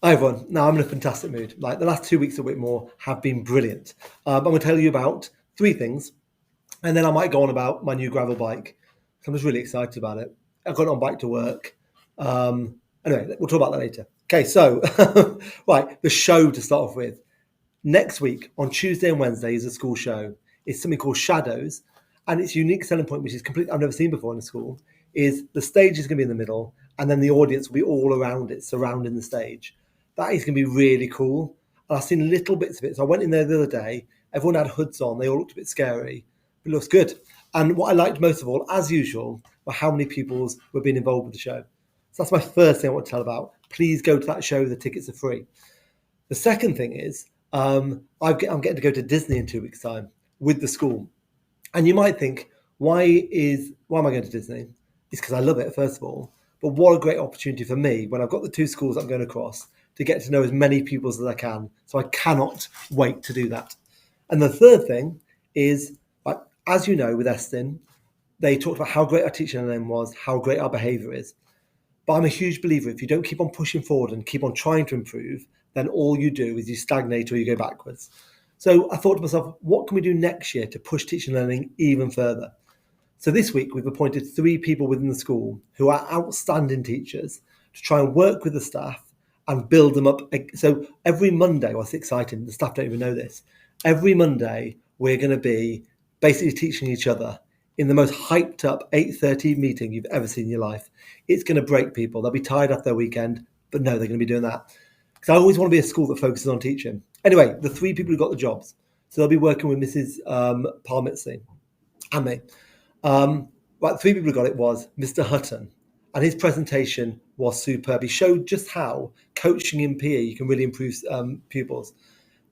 Hi everyone. Now I'm in a fantastic mood. Like the last 2 weeks of Whitmore have been brilliant. I'm going to tell you about three things, and then I might go on about my new gravel bike. I'm just really excited about it. I've got it on bike to work. Anyway, we'll talk about that later. Okay, so right, the show to start off with. Next week on Tuesday and Wednesday is a school show. It's something called Shadows, and its unique selling point, which is completely I've never seen before in a school, is the stage is going to be in the middle, and then the audience will be all around it, surrounding the stage. That is going to be really cool. And I've seen little bits of it. So I went in there the other day. Everyone had hoods on. They all looked a bit scary, but it looks good. And what I liked most of all, as usual, were how many people were being involved with the show. So that's my first thing I want to tell about. Please go to that show. The tickets are free. The second thing is I'm getting to go to Disney in 2 weeks' time with the school. And you might think, why am I going to Disney? It's because I love it, first of all. But what a great opportunity for me when I've got the two schools I'm going across to get to know as many people as I can. So I cannot wait to do that. And the third thing is, like, as you know, with Estin, they talked about how great our teaching and learning was, how great our behaviour is. But I'm a huge believer if you don't keep on pushing forward and keep on trying to improve, then all you do is you stagnate or you go backwards. So I thought to myself, what can we do next year to push teaching and learning even further? So this week we've appointed 3 people within the school who are outstanding teachers to try and work with the staff and build them up. So every Monday, well, it's exciting, the staff don't even know this. Every Monday we're going to be basically teaching each other in the most hyped up 8:30 meeting you've ever seen in your life. It's going to break people. They'll be tired after their weekend, but no, they're going to be doing that. Because I always want to be a school that focuses on teaching. Anyway, the 3 people who got the jobs. So they'll be working with Mrs. Parmitzi and me. The 3 people who got it was Mr. Hutton, and his presentation was superb. He showed just how coaching in PE you can really improve pupils.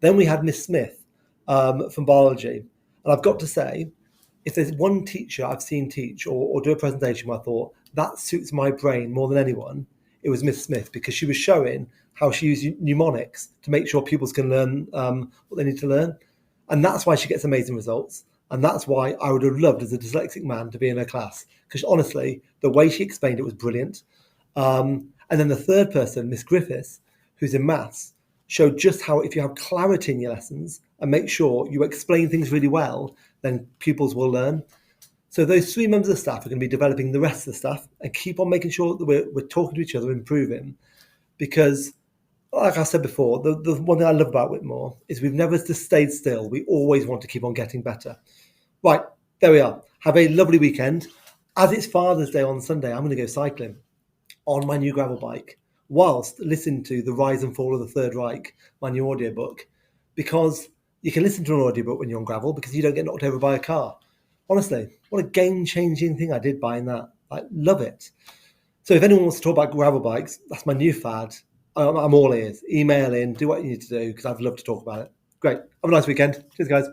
Then we had Miss Smith from biology, and I've got to say, if there's one teacher I've seen teach or do a presentation where I thought that suits my brain more than anyone, it was Miss Smith, because she was showing how she used mnemonics to make sure pupils can learn what they need to learn. And that's why she gets amazing results. And that's why I would have loved, as a dyslexic man, to be in her class. Because honestly, the way she explained it was brilliant. And then the third person, Miss Griffiths, who's in maths, showed just how if you have clarity in your lessons and make sure you explain things really well, then pupils will learn. So those 3 members of staff are going to be developing the rest of the staff and keep on making sure that we're talking to each other, improving. Because, like I said before, the one thing I love about Whitmore is we've never just stayed still. We always want to keep on getting better. Right, there we are. Have a lovely weekend. As it's Father's Day on Sunday, I'm going to go cycling on my new gravel bike whilst listening to The Rise and Fall of the Third Reich, my new audiobook, because you can listen to an audiobook when you're on gravel because you don't get knocked over by a car. Honestly, what a game-changing thing I did buying that. I love it. So if anyone wants to talk about gravel bikes, that's my new fad. I'm all ears. Email in, do what you need to do, because I'd love to talk about it. Great. Have a nice weekend. Cheers, guys.